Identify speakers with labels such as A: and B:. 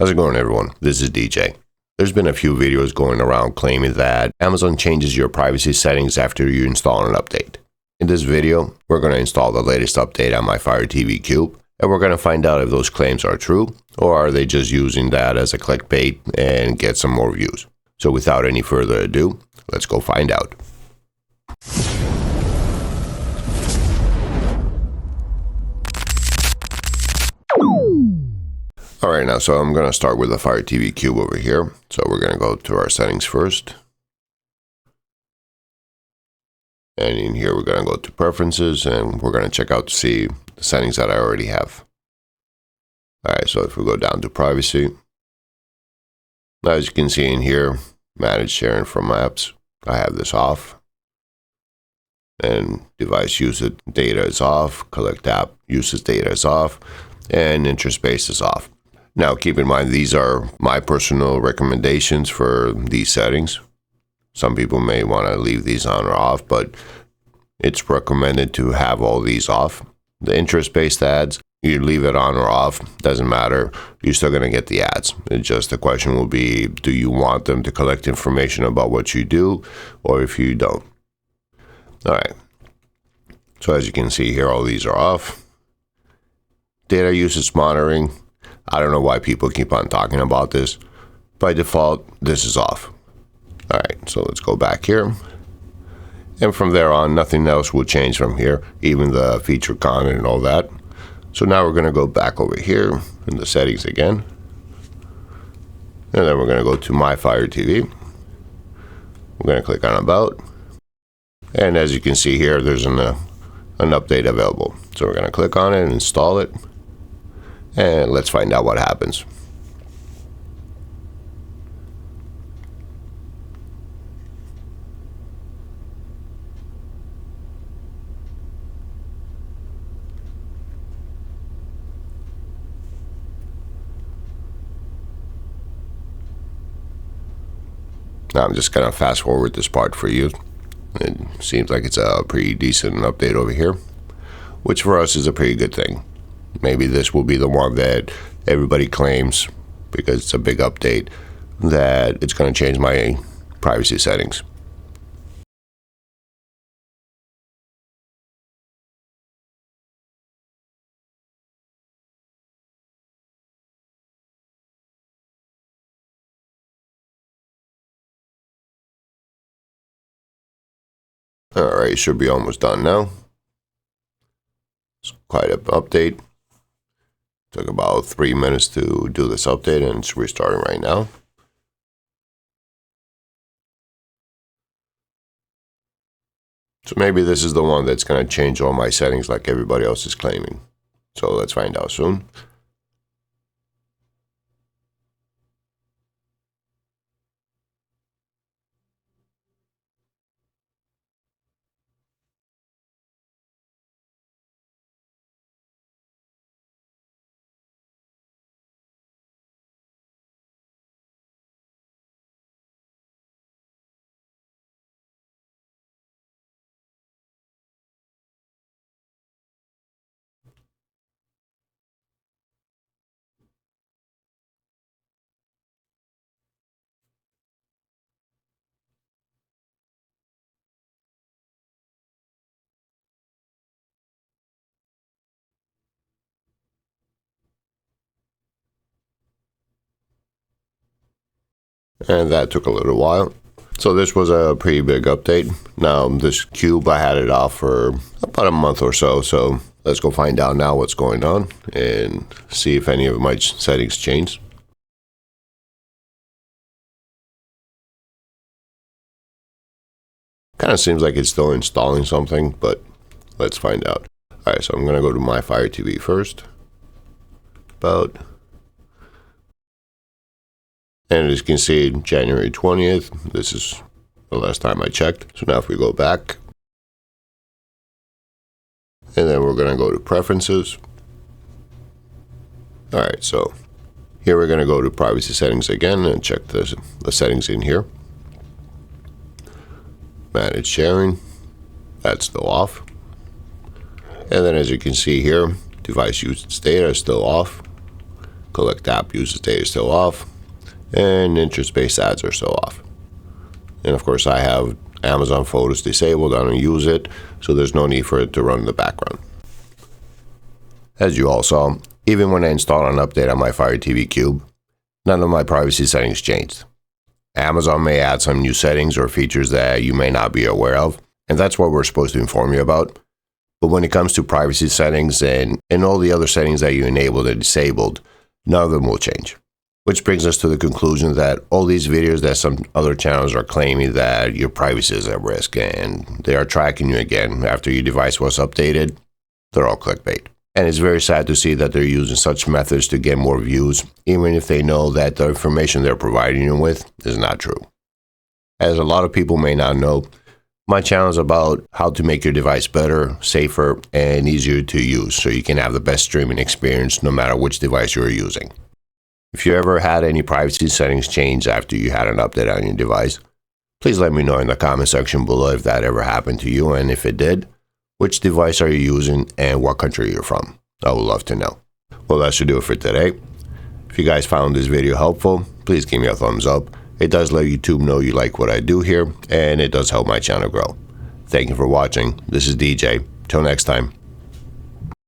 A: How's it going, everyone? This is DJ. There's been a few videos going around claiming that Amazon changes your privacy settings after you install an update. In this video, we're going to install the latest update on my Fire TV Cube, and we're going to find out if those claims are true, or are they just using that as a clickbait and get some more views. So without any further ado, let's go find out. Alright, now so I'm going to start with the Fire TV Cube over here. So we're going to go to our settings first. And in here we're going to go to preferences and we're going to check out to see the settings that I already have. Alright, so if we go down to privacy. Now as you can see in here, manage sharing from apps. I have this off. And device usage data is off. Collect app usage data is off. And interspace is off. Now, keep in mind, these are my personal recommendations for these settings. Some people may want to leave these on or off, but it's recommended to have all these off. The interest-based ads, you leave it on or off, doesn't matter. You're still going to get the ads. It's just the question will be, do you want them to collect information about what you do, or if you don't? All right. So as you can see here, all these are off. Data usage monitoring. I don't know why people keep on talking about this. By default, this is off. All right, so let's go back here. And from there on, nothing else will change from here, even the feature comment and all that. So now we're going to go back over here in the settings again. And then we're going to go to My Fire TV. We're going to click on About. And as you can see here, there's an update available. So we're going to click on it and install it. And let's find out what happens. Now I'm just going to fast forward this part for you. It seems like it's a pretty decent update over here, which for us is a pretty good thing. Maybe this will be the one that everybody claims, because it's a big update, that it's going to change my privacy settings. Alright, should be almost done now. It's quite an update. Took about 3 minutes to do this update, and it's restarting right now. So maybe this is the one that's going to change all my settings like everybody else is claiming. So let's find out soon. And that took a little while. So this was a pretty big update. Now this cube, I had it off for about a month or so. So let's go find out now what's going on and see if any of my settings changed. Kind of seems like it's still installing something, but let's find out. All right, so I'm going to go to My Fire TV first. About. And as you can see, January 20th, this is the last time I checked. So now if we go back, and then we're going to go to preferences. All right, so here we're going to go to privacy settings again and check the settings in here. Manage sharing, that's still off. And then as you can see here, device usage data is still off. Collect app uses data still off, and interest-based ads are still off. And of course, I have Amazon Photos disabled. I don't use it, so there's no need for it to run in the background. As you all saw, even when I installed an update on my Fire TV Cube, none of my privacy settings changed. Amazon may add some new settings or features that you may not be aware of, and that's what we're supposed to inform you about. But when it comes to privacy settings and all the other settings that you enabled or disabled, none of them will change. Which brings us to the conclusion that all these videos that some other channels are claiming that your privacy is at risk and they are tracking you again after your device was updated, they're all clickbait. And it's very sad to see that they're using such methods to get more views, even if they know that the information they're providing you with is not true. As a lot of people may not know, my channel is about how to make your device better, safer, and easier to use so you can have the best streaming experience no matter which device you're using. If you ever had any privacy settings change after you had an update on your device, please let me know in the comment section below if that ever happened to you, and if it did, which device are you using and what country you're from. I would love to know. Well, that should do it for today. If you guys found this video helpful, please give me a thumbs up. It does let YouTube know you like what I do here, and it does help my channel grow. Thank you for watching. This is DJ. Till next time.